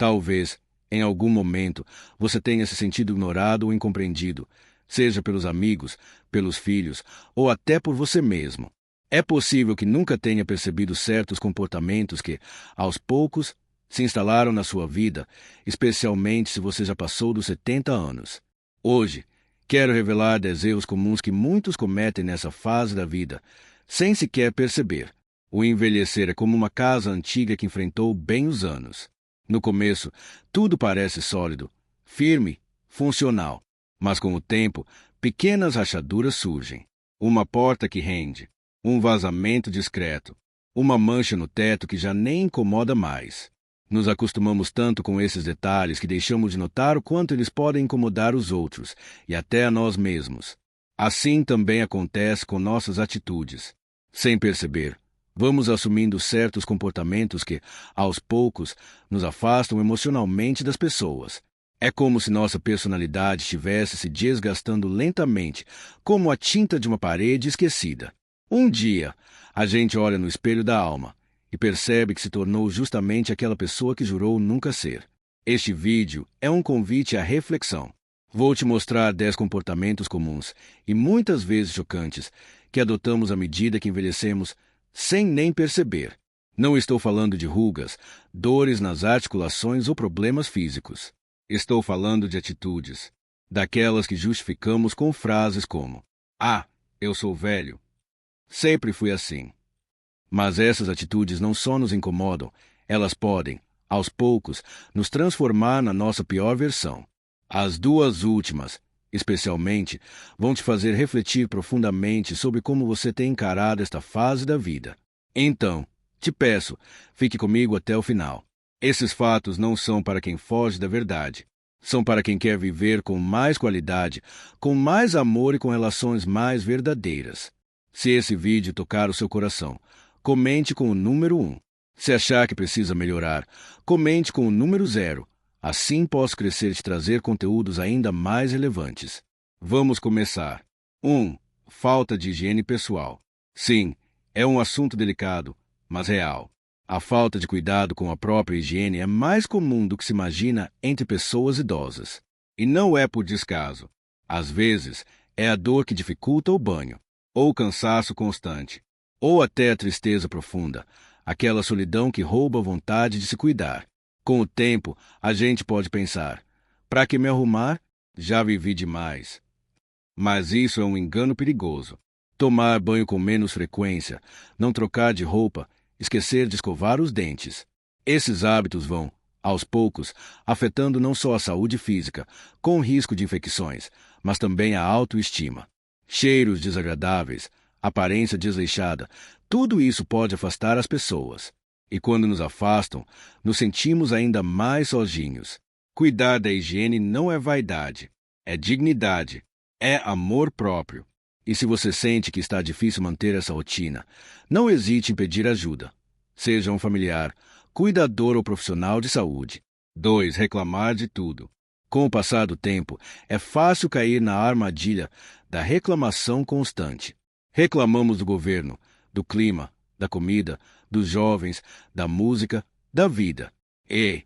Talvez, em algum momento, você tenha se sentido ignorado ou incompreendido, seja pelos amigos, pelos filhos ou até por você mesmo. É possível que nunca tenha percebido certos comportamentos que, aos poucos, se instalaram na sua vida, especialmente se você já passou dos 70 anos. Hoje, quero revelar 10 erros comuns que muitos cometem nessa fase da vida, sem sequer perceber. O envelhecer é como uma casa antiga que enfrentou bem os anos. No começo, tudo parece sólido, firme, funcional. Mas com o tempo, pequenas rachaduras surgem. Uma porta que rende, um vazamento discreto, uma mancha no teto que já nem incomoda mais. Nos acostumamos tanto com esses detalhes que deixamos de notar o quanto eles podem incomodar os outros e até a nós mesmos. Assim também acontece com nossas atitudes. Sem perceber, vamos assumindo certos comportamentos que, aos poucos, nos afastam emocionalmente das pessoas. É como se nossa personalidade estivesse se desgastando lentamente, como a tinta de uma parede esquecida. Um dia, a gente olha no espelho da alma e percebe que se tornou justamente aquela pessoa que jurou nunca ser. Este vídeo é um convite à reflexão. Vou te mostrar 10 comportamentos comuns e muitas vezes chocantes que adotamos à medida que envelhecemos sem nem perceber. Não estou falando de rugas, dores nas articulações ou problemas físicos. Estou falando de atitudes, daquelas que justificamos com frases como: "Ah, eu sou velho. Sempre fui assim." Mas essas atitudes não só nos incomodam, elas podem, aos poucos, nos transformar na nossa pior versão. As duas últimas, especialmente, vão te fazer refletir profundamente sobre como você tem encarado esta fase da vida. Então, te peço, fique comigo até o final. Esses fatos não são para quem foge da verdade. São para quem quer viver com mais qualidade, com mais amor e com relações mais verdadeiras. Se esse vídeo tocar o seu coração, comente com o número 1. Se achar que precisa melhorar, comente com o número 0. Assim posso crescer e te trazer conteúdos ainda mais relevantes. Vamos começar. 1. Falta de higiene pessoal. Sim, é um assunto delicado, mas real. A falta de cuidado com a própria higiene é mais comum do que se imagina entre pessoas idosas. E não é por descaso. Às vezes, é a dor que dificulta o banho, ou o cansaço constante, ou até a tristeza profunda, aquela solidão que rouba a vontade de se cuidar. Com o tempo, a gente pode pensar: para que me arrumar? Já vivi demais. Mas isso é um engano perigoso. Tomar banho com menos frequência, não trocar de roupa, esquecer de escovar os dentes. Esses hábitos vão, aos poucos, afetando não só a saúde física, com risco de infecções, mas também a autoestima. Cheiros desagradáveis, aparência desleixada, tudo isso pode afastar as pessoas. E quando nos afastam, nos sentimos ainda mais sozinhos. Cuidar da higiene não é vaidade, é dignidade, é amor próprio. E se você sente que está difícil manter essa rotina, não hesite em pedir ajuda. Seja um familiar, cuidador ou profissional de saúde. 2. Reclamar de tudo. Com o passar do tempo, é fácil cair na armadilha da reclamação constante. Reclamamos do governo, do clima, da comida, dos jovens, da música, da vida. E,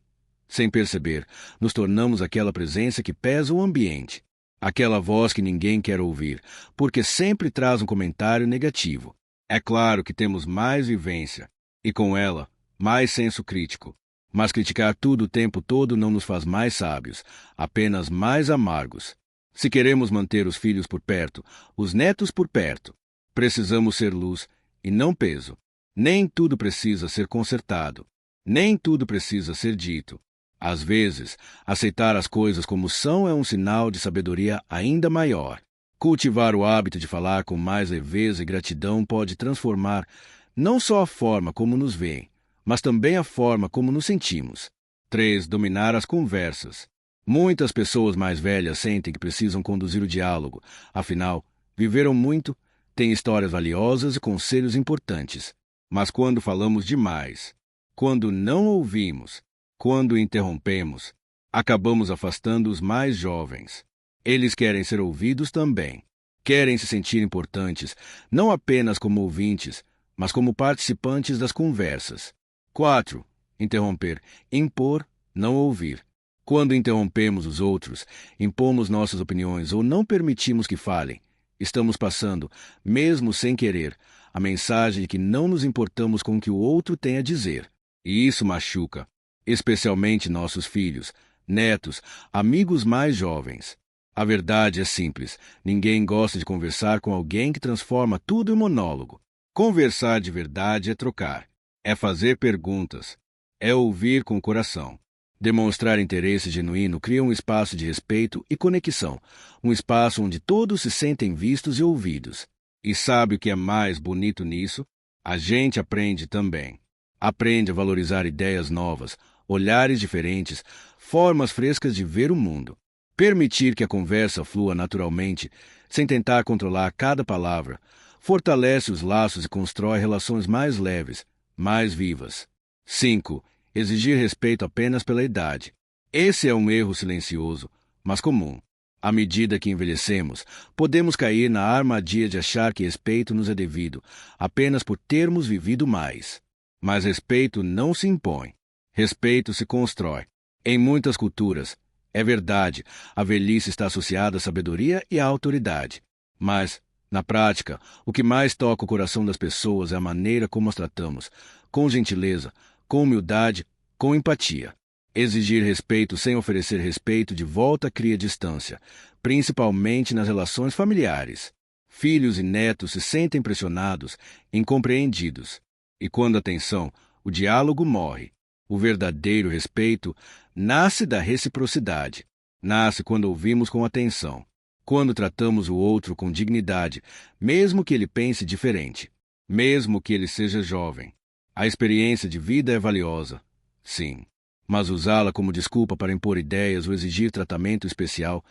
sem perceber, nos tornamos aquela presença que pesa o ambiente. Aquela voz que ninguém quer ouvir, porque sempre traz um comentário negativo. É claro que temos mais vivência, e com ela, mais senso crítico. Mas criticar tudo o tempo todo não nos faz mais sábios, apenas mais amargos. Se queremos manter os filhos por perto, os netos por perto, precisamos ser luz e não peso. Nem tudo precisa ser consertado. Nem tudo precisa ser dito. Às vezes, aceitar as coisas como são é um sinal de sabedoria ainda maior. Cultivar o hábito de falar com mais leveza e gratidão pode transformar não só a forma como nos veem, mas também a forma como nos sentimos. 3. Dominar as conversas. Muitas pessoas mais velhas sentem que precisam conduzir o diálogo. Afinal, viveram muito, têm histórias valiosas e conselhos importantes. Mas quando falamos demais, quando não ouvimos, quando interrompemos, acabamos afastando os mais jovens. Eles querem ser ouvidos também. Querem se sentir importantes, não apenas como ouvintes, mas como participantes das conversas. 4. Interromper, impor não ouvir. Quando interrompemos os outros, impomos nossas opiniões ou não permitimos que falem, estamos passando, mesmo sem querer, a mensagem de que não nos importamos com o que o outro tem a dizer. E isso machuca, especialmente nossos filhos, netos, amigos mais jovens. A verdade é simples: ninguém gosta de conversar com alguém que transforma tudo em monólogo. Conversar de verdade é trocar, é fazer perguntas, é ouvir com o coração. Demonstrar interesse genuíno cria um espaço de respeito e conexão, um espaço onde todos se sentem vistos e ouvidos. E sabe o que é mais bonito nisso? A gente aprende também. Aprende a valorizar ideias novas, olhares diferentes, formas frescas de ver o mundo. Permitir que a conversa flua naturalmente, sem tentar controlar cada palavra, fortalece os laços e constrói relações mais leves, mais vivas. 5. Exigir respeito apenas pela idade. Esse é um erro silencioso, mas comum. À medida que envelhecemos, podemos cair na armadilha de achar que respeito nos é devido, apenas por termos vivido mais. Mas respeito não se impõe. Respeito se constrói. Em muitas culturas, é verdade, a velhice está associada à sabedoria e à autoridade. Mas, na prática, o que mais toca o coração das pessoas é a maneira como as tratamos, com gentileza, com humildade, com empatia. Exigir respeito sem oferecer respeito de volta cria distância, principalmente nas relações familiares. Filhos e netos se sentem pressionados, incompreendidos. E quando a tensão, o diálogo morre. O verdadeiro respeito nasce da reciprocidade. Nasce quando ouvimos com atenção, quando tratamos o outro com dignidade, mesmo que ele pense diferente, mesmo que ele seja jovem. A experiência de vida é valiosa, sim, mas usá-la como desculpa para impor ideias ou exigir tratamento especial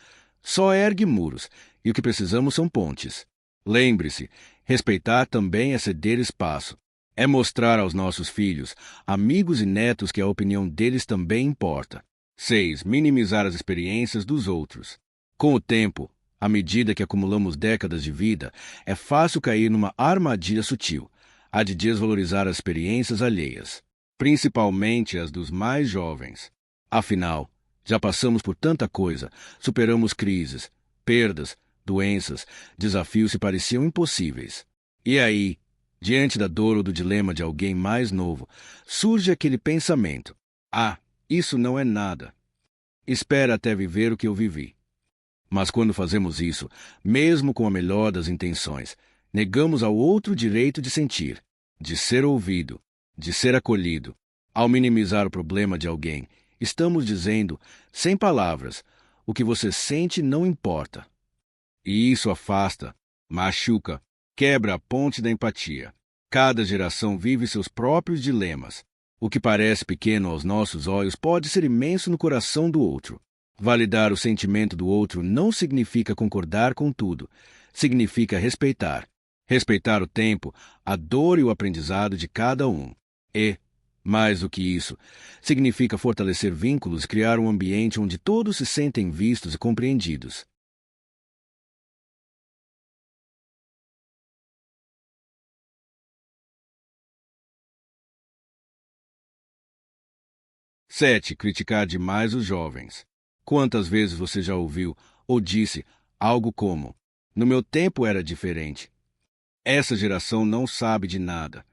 só ergue muros, e o que precisamos são pontes. Lembre-se, respeitar também é ceder espaço. É mostrar aos nossos filhos, amigos e netos que a opinião deles também importa. 6. Minimizar as experiências dos outros. Com o tempo, à medida que acumulamos décadas de vida, é fácil cair numa armadilha sutil, a de desvalorizar as experiências alheias, principalmente as dos mais jovens. Afinal, já passamos por tanta coisa, superamos crises, perdas, doenças, desafios que pareciam impossíveis. E aí, diante da dor ou do dilema de alguém mais novo, surge aquele pensamento: ah, isso não é nada. Espera até viver o que eu vivi. Mas quando fazemos isso, mesmo com a melhor das intenções, negamos ao outro o direito de sentir, de ser ouvido, de ser acolhido. Ao minimizar o problema de alguém, estamos dizendo, sem palavras, o que você sente não importa. E isso afasta, machuca, quebra a ponte da empatia. Cada geração vive seus próprios dilemas. O que parece pequeno aos nossos olhos pode ser imenso no coração do outro. Validar o sentimento do outro não significa concordar com tudo. Significa respeitar. Respeitar o tempo, a dor e o aprendizado de cada um. E, mais do que isso, significa fortalecer vínculos e criar um ambiente onde todos se sentem vistos e compreendidos. Sete. Criticar demais os jovens. Quantas vezes você já ouviu ou disse algo como: no meu tempo era diferente. Essa geração não sabe de nada.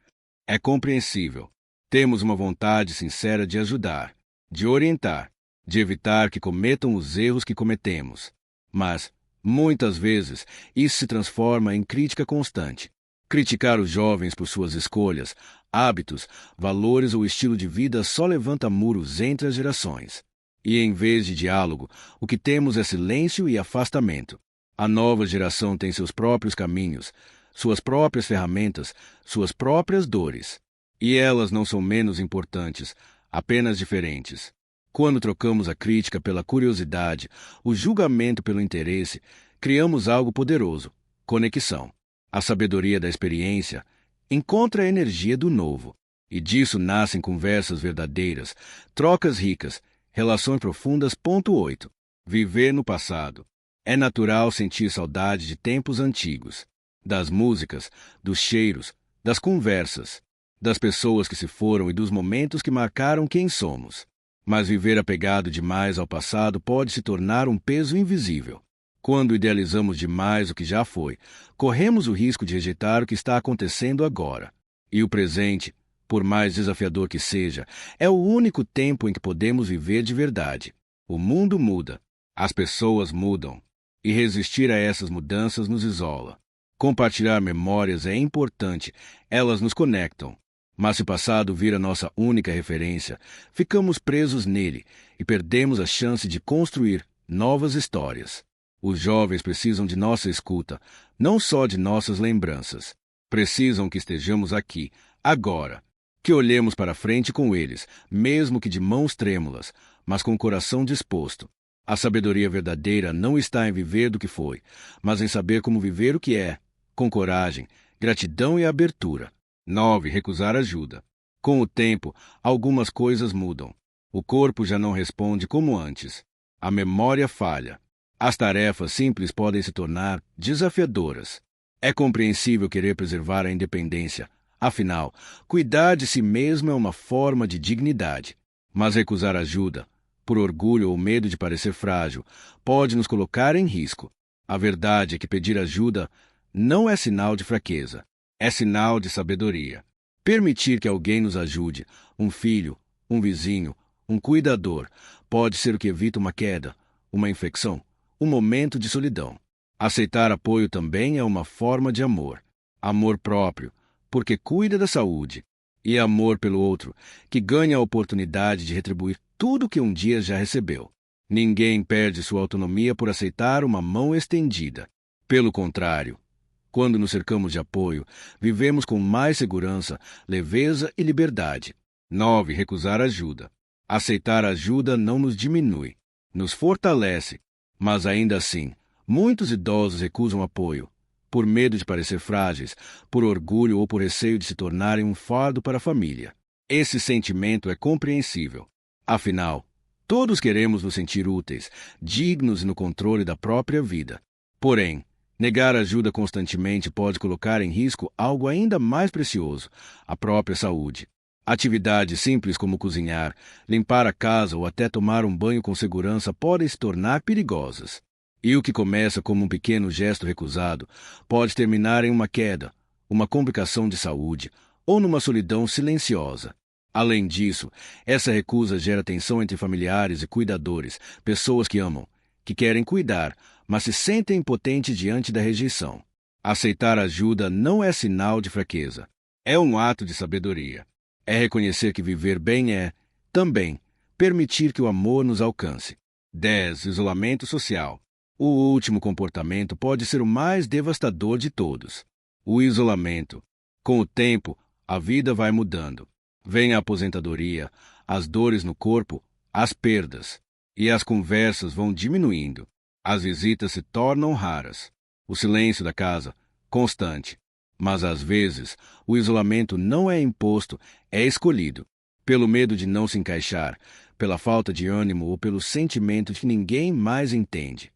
É compreensível. Temos uma vontade sincera de ajudar, de orientar, de evitar que cometam os erros que cometemos. Mas, muitas vezes, isso se transforma em crítica constante. Criticar os jovens por suas escolhas, hábitos, valores ou estilo de vida só levanta muros entre as gerações. E em vez de diálogo, o que temos é silêncio e afastamento. A nova geração tem seus próprios caminhos, suas próprias ferramentas, suas próprias dores. E elas não são menos importantes, apenas diferentes. Quando trocamos a crítica pela curiosidade, o julgamento pelo interesse, criamos algo poderoso: conexão. A sabedoria da experiência encontra a energia do novo. E disso nascem conversas verdadeiras, trocas ricas, relações profundas. 8. Viver no passado. É natural sentir saudade de tempos antigos, das músicas, dos cheiros, das conversas, das pessoas que se foram e dos momentos que marcaram quem somos. Mas viver apegado demais ao passado pode se tornar um peso invisível. Quando idealizamos demais o que já foi, corremos o risco de rejeitar o que está acontecendo agora. E o presente, por mais desafiador que seja, é o único tempo em que podemos viver de verdade. O mundo muda, as pessoas mudam, e resistir a essas mudanças nos isola. Compartilhar memórias é importante, elas nos conectam. Mas se o passado vira nossa única referência, ficamos presos nele e perdemos a chance de construir novas histórias. Os jovens precisam de nossa escuta, não só de nossas lembranças. Precisam que estejamos aqui, agora. Que olhemos para frente com eles, mesmo que de mãos trêmulas, mas com o coração disposto. A sabedoria verdadeira não está em viver do que foi, mas em saber como viver o que é, com coragem, gratidão e abertura. 9. Recusar ajuda. Com o tempo, algumas coisas mudam. O corpo já não responde como antes. A memória falha. As tarefas simples podem se tornar desafiadoras. É compreensível querer preservar a independência. Afinal, cuidar de si mesmo é uma forma de dignidade. Mas recusar ajuda, por orgulho ou medo de parecer frágil, pode nos colocar em risco. A verdade é que pedir ajuda não é sinal de fraqueza. É sinal de sabedoria. Permitir que alguém nos ajude, um filho, um vizinho, um cuidador, pode ser o que evita uma queda, uma infecção, um momento de solidão. Aceitar apoio também é uma forma de amor. Amor próprio, porque cuida da saúde, e amor pelo outro, que ganha a oportunidade de retribuir tudo que um dia já recebeu. Ninguém perde sua autonomia por aceitar uma mão estendida. Pelo contrário, quando nos cercamos de apoio, vivemos com mais segurança, leveza e liberdade. 9. Recusar ajuda. Aceitar ajuda não nos diminui, nos fortalece. Mas ainda assim, muitos idosos recusam apoio, por medo de parecer frágeis, por orgulho ou por receio de se tornarem um fardo para a família. Esse sentimento é compreensível. Afinal, todos queremos nos sentir úteis, dignos e no controle da própria vida. Porém, negar ajuda constantemente pode colocar em risco algo ainda mais precioso, a própria saúde. Atividades simples como cozinhar, limpar a casa ou até tomar um banho com segurança podem se tornar perigosas. E o que começa como um pequeno gesto recusado pode terminar em uma queda, uma complicação de saúde ou numa solidão silenciosa. Além disso, essa recusa gera tensão entre familiares e cuidadores, pessoas que amam, que querem cuidar, mas se sentem impotentes diante da rejeição. Aceitar ajuda não é sinal de fraqueza. É um ato de sabedoria. É reconhecer que viver bem é, também, permitir que o amor nos alcance. 10. Isolamento social. O último comportamento pode ser o mais devastador de todos. O isolamento. Com o tempo, a vida vai mudando. Vem a aposentadoria, as dores no corpo, as perdas. E as conversas vão diminuindo. As visitas se tornam raras. O silêncio da casa, constante. Mas às vezes, o isolamento não é imposto, é escolhido. Pelo medo de não se encaixar, pela falta de ânimo ou pelo sentimento de que ninguém mais entende.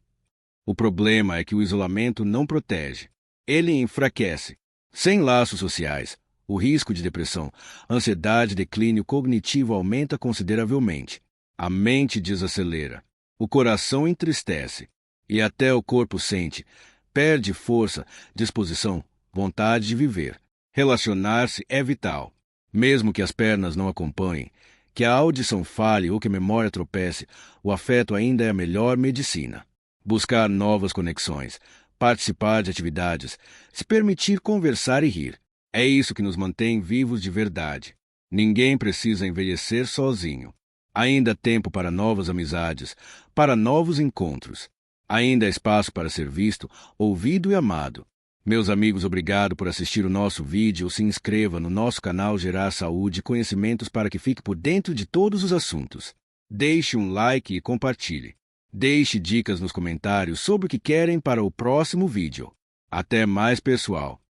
O problema é que o isolamento não protege. Ele enfraquece. Sem laços sociais, o risco de depressão, ansiedade e declínio cognitivo aumenta consideravelmente. A mente desacelera. O coração entristece. E até o corpo sente, perde força, disposição, vontade de viver. Relacionar-se é vital. Mesmo que as pernas não acompanhem, que a audição falhe ou que a memória tropece, o afeto ainda é a melhor medicina. Buscar novas conexões, participar de atividades, se permitir conversar e rir. É isso que nos mantém vivos de verdade. Ninguém precisa envelhecer sozinho. Ainda há tempo para novas amizades, para novos encontros. Ainda há espaço para ser visto, ouvido e amado. Meus amigos, obrigado por assistir o nosso vídeo. Se inscreva no nosso canal Gerar Saúde e Conhecimentos para que fique por dentro de todos os assuntos. Deixe um like e compartilhe. Deixe dicas nos comentários sobre o que querem para o próximo vídeo. Até mais, pessoal!